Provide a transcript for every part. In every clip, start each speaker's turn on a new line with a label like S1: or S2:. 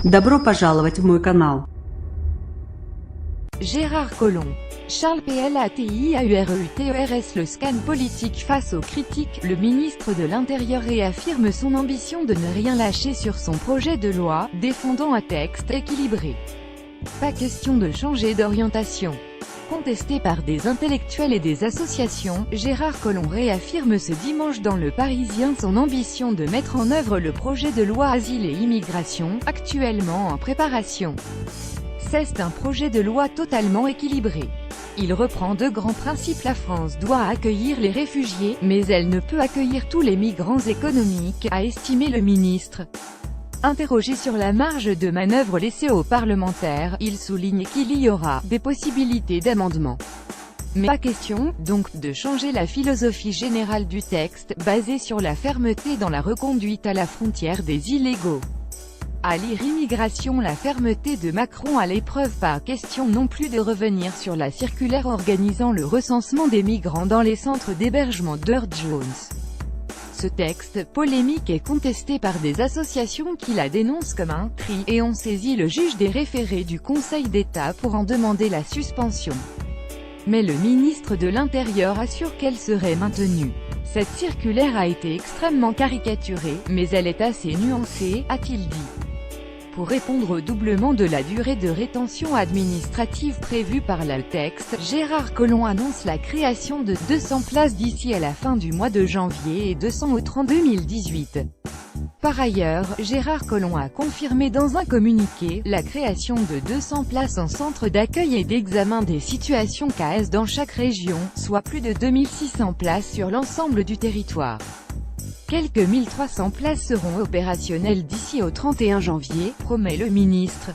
S1: Добро пожаловать в мой канал.
S2: Gérard Collomb. Charles PLATIAUREUTERS. Le scan politique face aux critiques, le ministre de l'Intérieur réaffirme son ambition de ne rien lâcher sur son projet de loi, défendant un texte équilibré. Pas question de changer d'orientation. Contesté par des intellectuels et des associations, Gérard Collomb réaffirme ce dimanche dans Le Parisien son ambition de mettre en œuvre le projet de loi Asile et Immigration, actuellement en préparation. C'est un projet de loi totalement équilibré. Il reprend deux grands principes. La France doit accueillir les réfugiés, mais elle ne peut accueillir tous les migrants économiques, a estimé le ministre. Interrogé sur la marge de manœuvre laissée aux parlementaires, il souligne qu'il y aura des possibilités d'amendement. Mais pas question, donc, de changer la philosophie générale du texte, basée sur la fermeté dans la reconduite à la frontière des illégaux. À lire Immigration, la fermeté de Macron à l'épreuve. Pas question non plus de revenir sur la circulaire organisant le recensement des migrants dans les centres d'hébergement d'Earth-Jones. Ce texte, polémique, est contesté par des associations qui la dénoncent comme un « tri » et ont saisi le juge des référés du Conseil d'État pour en demander la suspension. Mais le ministre de l'Intérieur assure qu'elle serait maintenue. Cette circulaire a été extrêmement caricaturée, mais elle est assez nuancée, a-t-il dit. Pour répondre au doublement de la durée de rétention administrative prévue par le texte, Gérard Collomb annonce la création de 200 places d'ici à la fin du mois de janvier et 200 au 30 2018. Par ailleurs, Gérard Collomb a confirmé dans un communiqué la création de 200 places en centre d'accueil et d'examen des situations CAS dans chaque région, soit plus de 2600 places sur l'ensemble du territoire. Quelques 1300 places seront opérationnelles d'ici au 31 janvier, promet le ministre.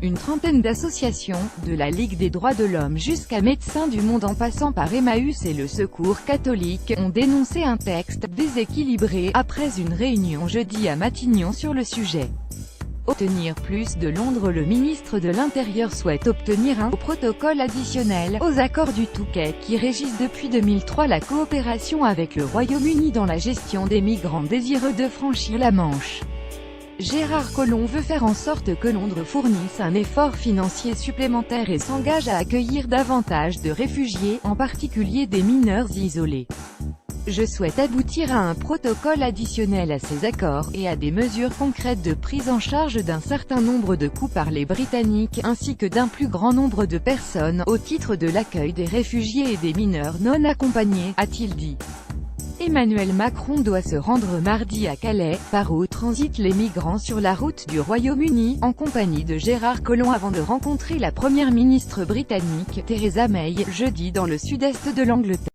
S2: Une trentaine d'associations, de la Ligue des droits de l'homme jusqu'à Médecins du Monde en passant par Emmaüs et le Secours catholique, ont dénoncé un texte déséquilibré après une réunion jeudi à Matignon sur le sujet. Obtenir plus de Londres. Le ministre de l'Intérieur souhaite obtenir un protocole additionnel aux accords du Touquet qui régissent depuis 2003 la coopération avec le Royaume-Uni dans la gestion des migrants désireux de franchir la Manche. Gérard Collomb veut faire en sorte que Londres fournisse un effort financier supplémentaire et s'engage à accueillir davantage de réfugiés, en particulier des mineurs isolés. Je souhaite aboutir à un protocole additionnel à ces accords, et à des mesures concrètes de prise en charge d'un certain nombre de coûts par les Britanniques, ainsi que d'un plus grand nombre de personnes, au titre de l'accueil des réfugiés et des mineurs non accompagnés, a-t-il dit. Emmanuel Macron doit se rendre mardi à Calais, par où transitent les migrants sur la route du Royaume-Uni, en compagnie de Gérard Collomb avant de rencontrer la première ministre britannique, Theresa May, jeudi dans le sud-est de l'Angleterre.